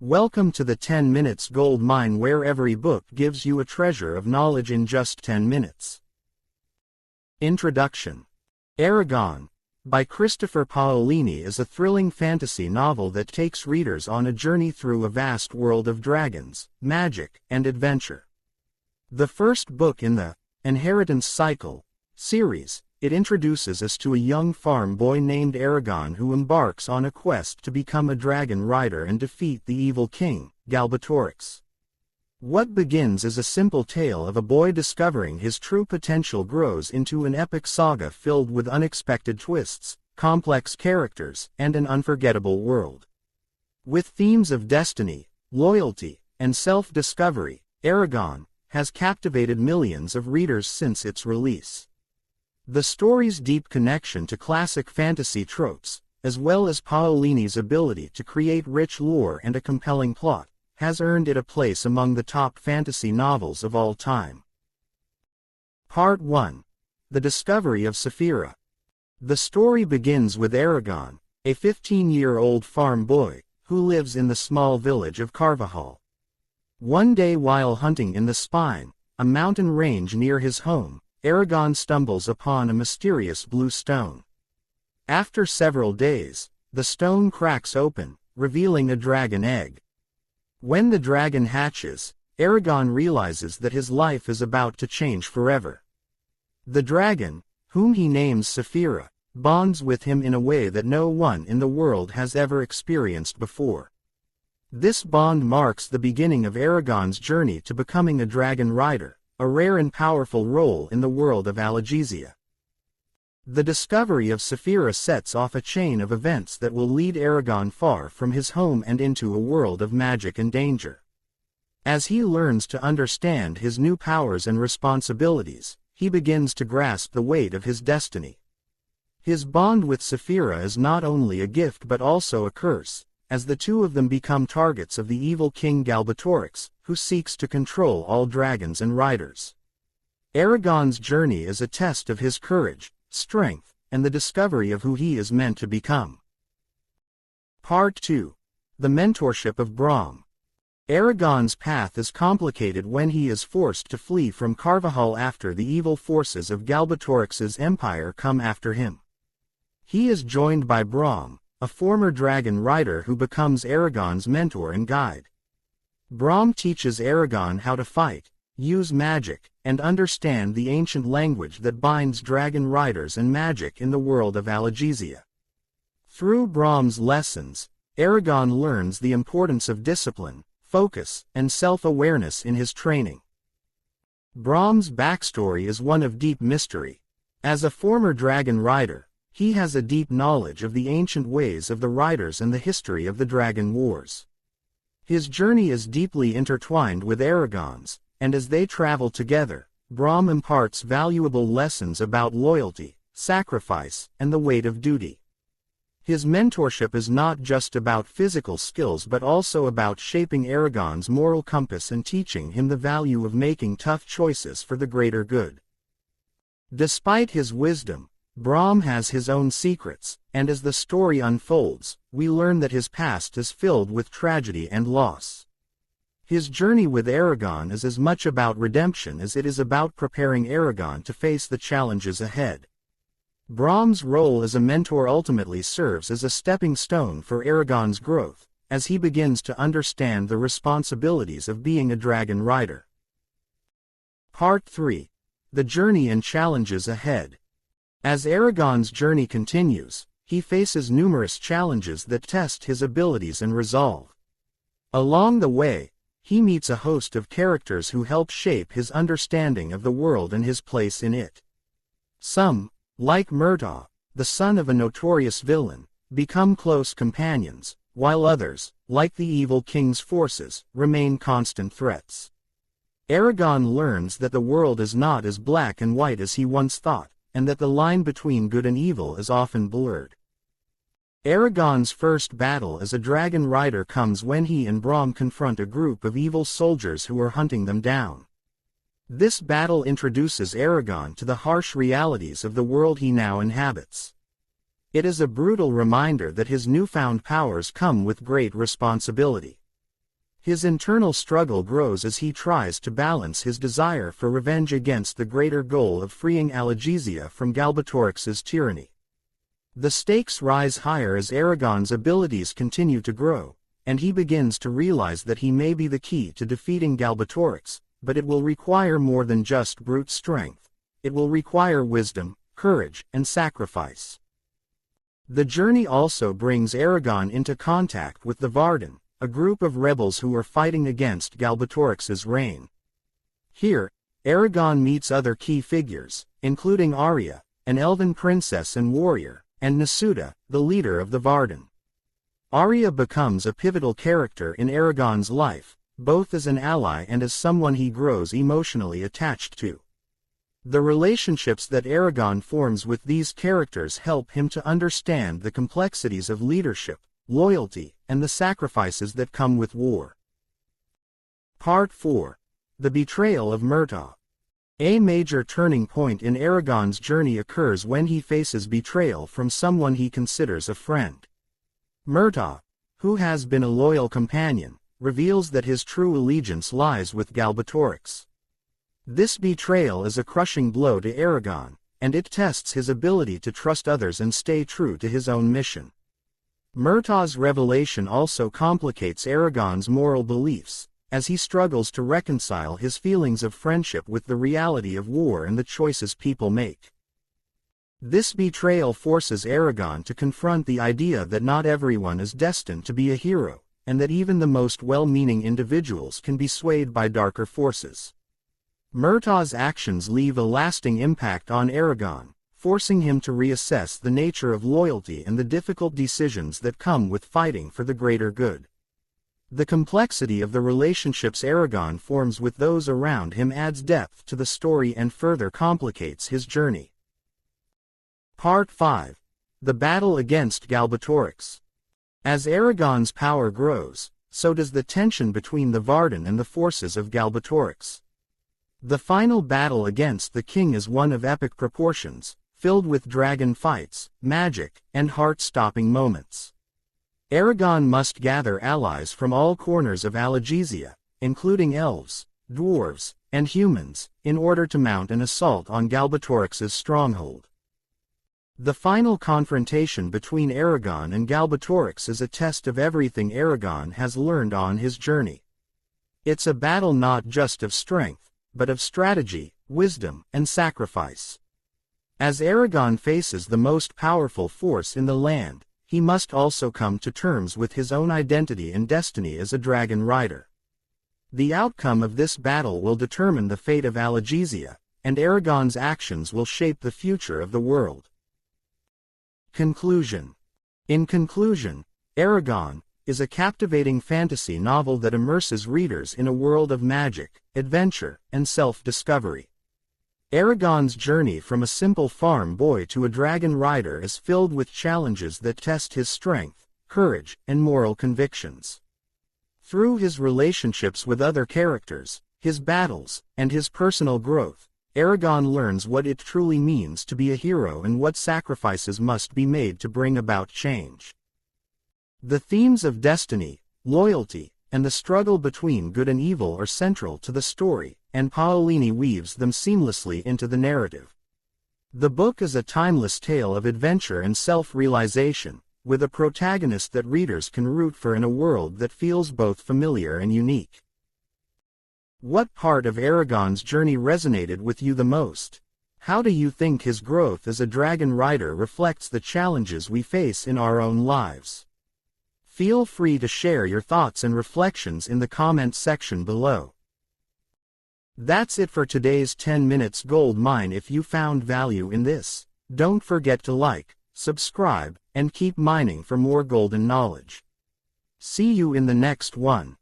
Welcome to the 10 Minutes Gold Mine, where every book gives you a treasure of knowledge in just 10 minutes. Introduction. Eragon, by Christopher Paolini, is a thrilling fantasy novel that takes readers on a journey through a vast world of dragons, magic, and adventure. The first book in the Inheritance Cycle series, it introduces us to a young farm boy named Eragon who embarks on a quest to become a dragon rider and defeat the evil King Galbatorix. What begins as a simple tale of a boy discovering his true potential grows into an epic saga filled with unexpected twists, complex characters, and an unforgettable world. With themes of destiny, loyalty, and self-discovery, Eragon has captivated millions of readers since its release. The story's deep connection to classic fantasy tropes, as well as Paolini's ability to create rich lore and a compelling plot, has earned it a place among the top fantasy novels of all time. Part 1. The Discovery of Saphira. The story begins with Eragon, a 15-year-old farm boy, who lives in the small village of Carvajal. One day while hunting in the Spine, a mountain range near his home, Eragon stumbles upon a mysterious blue stone. After several days, the stone cracks open, revealing a dragon egg. When the dragon hatches, Eragon realizes that his life is about to change forever. The dragon, whom he names Saphira, bonds with him in a way that no one in the world has ever experienced before. This bond marks the beginning of Eragon's journey to becoming a dragon rider, a rare and powerful role in the world of Algesia. The discovery of Saphira sets off a chain of events that will lead Eragon far from his home and into a world of magic and danger. As he learns to understand his new powers and responsibilities, he begins to grasp the weight of his destiny. His bond with Saphira is not only a gift but also a curse, as the two of them become targets of the evil King Galbatorix, who seeks to control all dragons and riders. Eragon's journey is a test of his courage, strength, and the discovery of who he is meant to become. Part 2. The Mentorship of Brahm. Eragon's path is complicated when he is forced to flee from Carvajal after the evil forces of Galbatorix's empire come after him. He is joined by Brahm, a former dragon rider who becomes Eragon's mentor and guide. Brahm teaches Eragon how to fight, use magic, and understand the ancient language that binds dragon riders and magic in the world of Algesia. Through Brahm's lessons, Eragon learns the importance of discipline, focus, and self-awareness in his training. Brahm's backstory is one of deep mystery. As a former dragon rider, he has a deep knowledge of the ancient ways of the riders and the history of the Dragon Wars. His journey is deeply intertwined with Eragon's, and as they travel together, Brahm imparts valuable lessons about loyalty, sacrifice, and the weight of duty. His mentorship is not just about physical skills but also about shaping Eragon's moral compass and teaching him the value of making tough choices for the greater good. Despite his wisdom, Brahm has his own secrets, and as the story unfolds, we learn that his past is filled with tragedy and loss. His journey with Eragon is as much about redemption as it is about preparing Eragon to face the challenges ahead. Brahm's role as a mentor ultimately serves as a stepping stone for Eragon's growth, as he begins to understand the responsibilities of being a dragon rider. Part 3. The Journey and Challenges Ahead. As Eragon's journey continues, he faces numerous challenges that test his abilities and resolve. Along the way, he meets a host of characters who help shape his understanding of the world and his place in it. Some, like Murtaugh, the son of a notorious villain, become close companions, while others, like the evil king's forces, remain constant threats. Eragon learns that the world is not as black and white as he once thought, and that the line between good and evil is often blurred. Eragon's first battle as a dragon rider comes when he and Brahm confront a group of evil soldiers who are hunting them down. This battle introduces Eragon to the harsh realities of the world he now inhabits. It is a brutal reminder that his newfound powers come with great responsibility. His internal struggle grows as he tries to balance his desire for revenge against the greater goal of freeing Algesia from Galbatorix's tyranny. The stakes rise higher as Eragon's abilities continue to grow, and he begins to realize that he may be the key to defeating Galbatorix, but it will require more than just brute strength. It will require wisdom, courage, and sacrifice. The journey also brings Eragon into contact with the Varden, a group of rebels who are fighting against Galbatorix's reign. Here, Eragon meets other key figures, including Arya, an elven princess and warrior, and Nasuda, the leader of the Varden. Arya becomes a pivotal character in Eragon's life, both as an ally and as someone he grows emotionally attached to. The relationships that Eragon forms with these characters help him to understand the complexities of leadership, loyalty, and the sacrifices that come with war. Part 4. The Betrayal of Murtaugh. A major turning point in Eragon's journey occurs when he faces betrayal from someone he considers a friend. Murtaugh, who has been a loyal companion, reveals that his true allegiance lies with Galbatorix. This betrayal is a crushing blow to Eragon, and it tests his ability to trust others and stay true to his own mission. Murtaugh's revelation also complicates Eragon's moral beliefs, as he struggles to reconcile his feelings of friendship with the reality of war and the choices people make. This betrayal forces Eragon to confront the idea that not everyone is destined to be a hero, and that even the most well-meaning individuals can be swayed by darker forces. Murtaugh's actions leave a lasting impact on Eragon, forcing him to reassess the nature of loyalty and the difficult decisions that come with fighting for the greater good. The complexity of the relationships Eragon forms with those around him adds depth to the story and further complicates his journey. Part 5. The Battle against Galbatorix. As Eragon's power grows, so does the tension between the Varden and the forces of Galbatorix. The final battle against the king is one of epic proportions, filled with dragon fights, magic, and heart-stopping moments. Eragon must gather allies from all corners of Algesia, including elves, dwarves, and humans, in order to mount an assault on Galbatorix's stronghold. The final confrontation between Eragon and Galbatorix is a test of everything Eragon has learned on his journey. It's a battle not just of strength, but of strategy, wisdom, and sacrifice. As Eragon faces the most powerful force in the land, he must also come to terms with his own identity and destiny as a dragon rider. The outcome of this battle will determine the fate of Algesia, and Eragon's actions will shape the future of the world. Conclusion. In conclusion, Eragon is a captivating fantasy novel that immerses readers in a world of magic, adventure, and self-discovery. Eragon's journey from a simple farm boy to a dragon rider is filled with challenges that test his strength, courage, and moral convictions. Through his relationships with other characters, his battles, and his personal growth, Eragon learns what it truly means to be a hero and what sacrifices must be made to bring about change. The themes of destiny, loyalty, and the struggle between good and evil are central to the story, and Paolini weaves them seamlessly into the narrative. The book is a timeless tale of adventure and self-realization, with a protagonist that readers can root for in a world that feels both familiar and unique. What part of Eragon's journey resonated with you the most? How do you think his growth as a dragon rider reflects the challenges we face in our own lives? Feel free to share your thoughts and reflections in the comment section below. That's it for today's 10 Minutes Gold Mine. If you found value in this, don't forget to like, subscribe, and keep mining for more golden knowledge. See you in the next one.